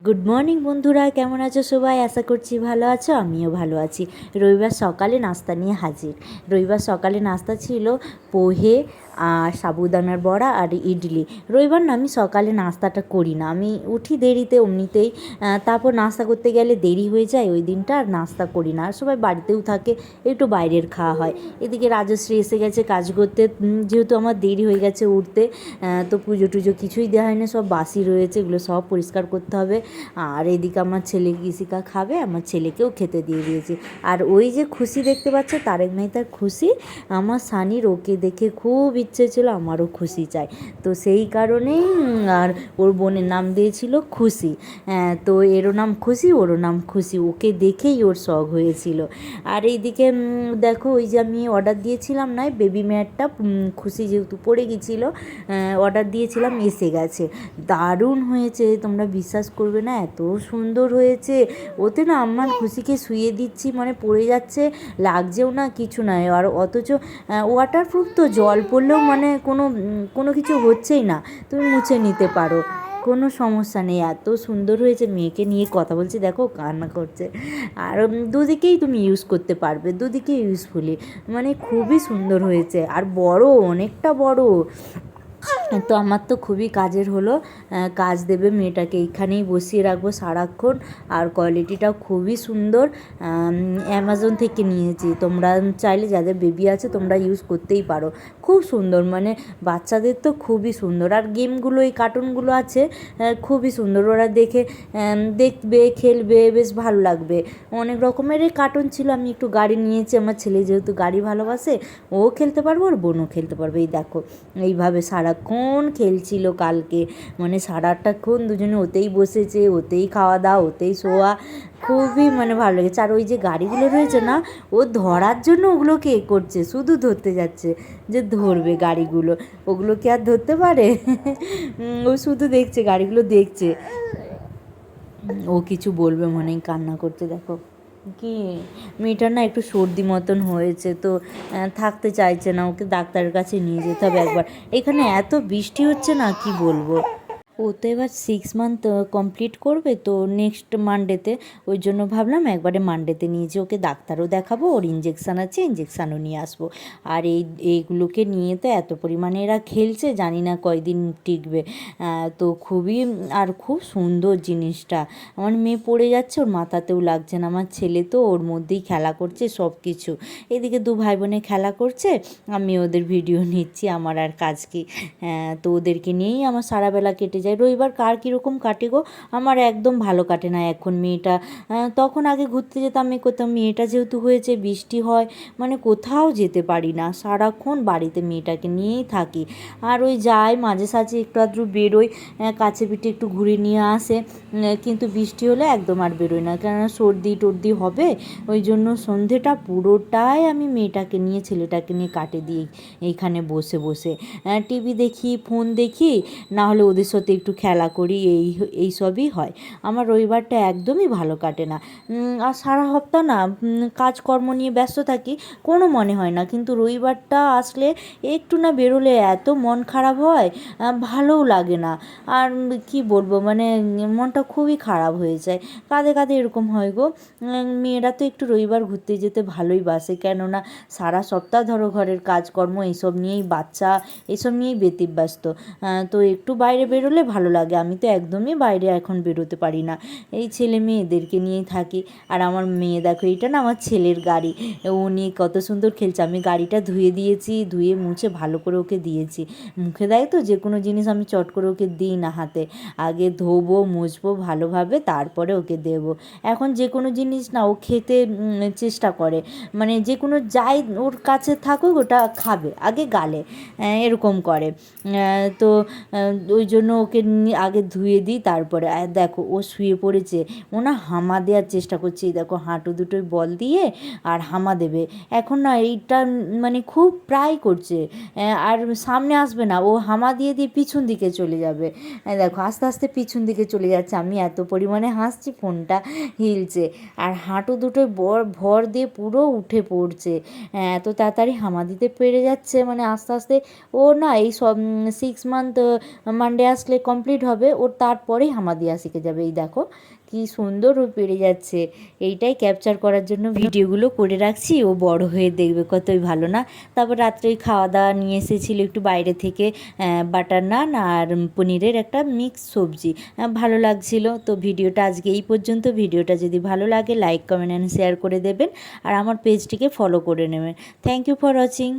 Good morning বন্ধুরা, কেমন আছো সবাই? আশা করছি ভালো আছো, আমিও ভালো আছি। রবিবার সকালে নাস্তা নিয়ে হাজির। রবিবার সকালে নাস্তা ছিল পোহে আর সাবুদানার বড়া আর ইডলি। রবিবার না আমি সকালে নাস্তাটা করি না, আমি উঠি দেরিতে এমনিতেই। তারপর নাস্তা করতে গেলে দেরি হয়ে যায়, ওই দিনটা আর নাস্তা করি না। আর সবাই বাড়িতেও থাকে, একটু বাইরের খাওয়া হয়। এদিকে রাজশ্রী এসে গেছে কাজ করতে, যেহেতু আমার দেরি হয়ে গেছে উঠতে। তো পুজো টুজো কিছুই দেওয়া হয়নি, সব বাসি রয়েছে, এগুলো সব পরিষ্কার করতে হবে। আর এদিকে আমার ছেলে গিসিকা খাবে, আমার ছেলেকেও খেতে দিয়ে দিয়েছি। আর ওই যে খুশি দেখতে পাচ্ছে, তারেক মেহতার খুশি, আমার সানির ওকে দেখে খুব ইচ্ছে ছিল আমারও খুশি চাই। তো সেই কারণেই আর ওর বোনের নাম দিয়েছিল খুশি। তো এরও নাম খুশি, ওরও নাম খুশি, ওকে দেখেই ওর শখ হয়েছিল। আর এইদিকে দেখো, ওই যে আমি অর্ডার দিয়েছিলাম না বেবি ম্যাটটা, খুশি যেহেতু পড়ে গেছিলো, অর্ডার দিয়েছিলাম, এসে গেছে। দারুণ হয়েছে, তোমরা বিশ্বাস করবে না, এত সুন্দর হয়েছে। ওতে না আমার খুশিকে শুয়ে দিচ্ছি, মানে পড়ে যাচ্ছে, লাগছেও না, কিছু নয়। আর অথচ ওয়াটারপ্রুফ তো, জল পড়লেও মানে কোনো কিছু হচ্ছেই না, তুমি মুছে নিতে পারো, কোনো সমস্যা নেই। এত সুন্দর হয়েছে, মেয়েকে নিয়ে কথা বলছি, দেখো কান্না করছে। আর দুদিকেই তুমি ইউজ করতে পারবে, দুদিকেই ইউজফুলি, মানে খুবই সুন্দর হয়েছে। আর বড়, অনেকটা বড়। তো আমার তো খুবই কাজের হলো, কাজ দেবে মেয়েটাকে এইখানেই বসিয়ে রাখবো সারাক্ষণ। আর কোয়ালিটিটাও খুবই সুন্দর, অ্যামাজন থেকে নিয়েছি। তোমরা চাইলে, যাদের বেবি আছে, তোমরা ইউজ করতেই পারো, খুব সুন্দর, মানে বাচ্চাদের তো খুবই সুন্দর। আর গেমগুলো, এই কার্টুনগুলো আছে, খুবই সুন্দর, ওরা দেখবে, খেলবে, বেশ ভালো লাগবে। অনেক রকমের এই কার্টুন ছিল, আমি একটু গাড়ি নিয়েছি, আমার ছেলে যেহেতু গাড়ি ভালোবাসে, ও খেলতে পারবো, ওর বোনও খেলতে পারবে। এই দেখো, এইভাবে সারাক্ষণ খেলছিল কালকে, মানে সারাটাক্ষণ দুজনে ওতেই বসেছে, ওতেই খাওয়া দাওয়া, ওতেই শোয়া, খুবই মানে ভালো লেগেছে। আর ওই যে গাড়িগুলো রয়েছে না, ও ধরার জন্য ওগুলোকে করছে, শুধু ধরতে যাচ্ছে, যে ধরবে গাড়িগুলো, ওগুলোকে আর ধরতে পারে? ও শুধু দেখছে, গাড়িগুলো দেখছে, ও কিছু বলবে মনেই কান্না করতে। দেখো কি, মেয়েটার না একটু সর্দি মতন হয়েছে, তো থাকতে চাইছে না, ওকে ডাক্তারের কাছে নিয়ে যেতে হবে একবার। এখানে এত বৃষ্টি হচ্ছে না, কি বলবো। ও তো এবার 6 মান্থ কমপ্লিট করবে, তো নেক্সট মানডেতে, ওই জন্য ভাবলাম একবারে মানডেতে নিয়ে যে ওকে ডাক্তারও দেখাবো, ওর ইঞ্জেকশান আছে, ইঞ্জেকশানও নিয়ে আসবো। আর এইগুলোকে নিয়ে তো এত পরিমাণে এরা খেলছে, জানি না কয়দিন টিকবে। তো খুবই, আর খুব সুন্দর জিনিসটা, আমার মেয়ে পড়ে যাচ্ছে, ওর মাথাতেও লাগছে না, আমার ছেলে তো ওর মধ্যেই খেলা করছে সব কিছু। এদিকে দু ভাই বোনে খেলা করছে, আমি ওদের ভিডিও নিচ্ছি, আমার আর কাজ কি। তো ওদেরকে নিয়েই আমার সারাবেলা কেটে যায়। রবিবার কার কীরকম কাটে গো, আমার একদম ভালো কাটে না এখন। মেয়েটা, তখন আগে ঘুরতে যেতাম, করতাম, মেয়েটা যেহেতু হয়েছে, বৃষ্টি হয়, মানে কোথাও যেতে পারি না, সারাক্ষণ বাড়িতে মেয়েটাকে নিয়েই থাকি। আর ওই যাই মাঝে সাঝে একটু আধটু বেরোই, কাছে পিঠে একটু ঘুরে নিয়ে আসে, কিন্তু বৃষ্টি হলে একদম আর বেরোই না, কেননা সর্দি টর্দি হবে। ওই জন্য সন্ধেটা পুরোটাই আমি মেয়েটাকে নিয়ে, ছেলেটাকে নিয়ে কাটে দিই এইখানে বসে বসে, টিভি দেখি, ফোন দেখি, না হলে ওদের সাথে একটু খেলা করি, এই সবই হয়। আমার রবিবারটা একদমই ভালো কাটে না। আর সারা সপ্তাহ না কাজকর্ম নিয়ে ব্যস্ত থাকি, কোনো মনে হয় না, কিন্তু রবিবারটা আসলে একটু না বেরোলে এত মন খারাপ হয়, ভালোও লাগে না। আর কি বলবো, মানে মনটা খুবই খারাপ হয়ে যায়। কাঁধে কাঁধে এরকম হয় গো। মেয়েরা তো একটু রবিবার ঘুরতে যেতে ভালোই বাসে, কেননা সারা সপ্তাহ ধরো ঘরের কাজকর্ম এইসব নিয়েই, বাচ্চা এইসব নিয়েই ব্যতিব্যস্ত। তো একটু বাইরে বেরোলে ভালো লাগে, আমি তো একদমই বাইরে এখন বেরোতে পারি না, এই ছেলে মেয়েদেরকে নিয়েই থাকি। আর আমার মেয়ে দেখো, এটা না আমার ছেলের গাড়ি, ও নিয়ে কত সুন্দর খেলছে। আমি গাড়িটা ধুয়ে দিয়েছি, ধুয়ে মুছে ভালো করে ওকে দিয়েছি। মুখে দেয় তো যে কোনো জিনিস, আমি চট করে ওকে দিই না হাতে, আগে ধোবো মুছবো ভালোভাবে, তারপরে ওকে দেবো। এখন যে কোনো জিনিস না ও খেতে চেষ্টা করে, মানে যে কোনো যাই ওর কাছে থাকুক, ওটা খাবে আগে গালে, এরকম করে। তো ওই জন্য ওকে আগে ধুয়ে দিই, তারপরে। আর দেখো, ও শুয়ে পড়েছে, ও না হামা দেওয়ার চেষ্টা করছে, দেখো হাঁটু দুটোই বল দিয়ে আর হামা দেবে। এখন না এইটা মানে খুব প্রায় করছে, আর সামনে আসবে না, ও হামা দিয়ে দিয়ে পিছন দিকে চলে যাবে। দেখো আস্তে আস্তে পিছন দিকে চলে যাচ্ছে, আমি এত পরিমাণে হাসছি, ফোনটা হিলছে। আর হাঁটু দুটোই ভর দিয়ে পুরো উঠে পড়ছে, এত তাড়াতাড়ি হামা দিতে পেরে যাচ্ছে, মানে আস্তে আস্তে। ও না এই সব 6 মান্থ মানডে আসলে কমপ্লিট হবে ওর তারপরেই হামাদিয়া শিখে যাবে। এই দেখো কি সুন্দর ও পেরে যাচ্ছে। এইটাই ক্যাপচার করার জন্য ভিডিওগুলো করে রাখছি, ও বড় হয়ে দেখবে কতই ভালো না। তারপর রাত্রে ওই খাওয়া দাওয়া নিয়ে এসেছিলো একটু বাইরে থেকে, বাটার নান আর পনিরের একটা মিক্স সবজি, ভালো লাগছিল। তো ভিডিওটা আজকে এই পর্যন্ত। ভিডিওটা যদি ভালো লাগে লাইক কমেন্ট অ্যান্ড শেয়ার করে দেবেন আর আমার পেজটিকে ফলো করে নেবেন। Thank you for watching.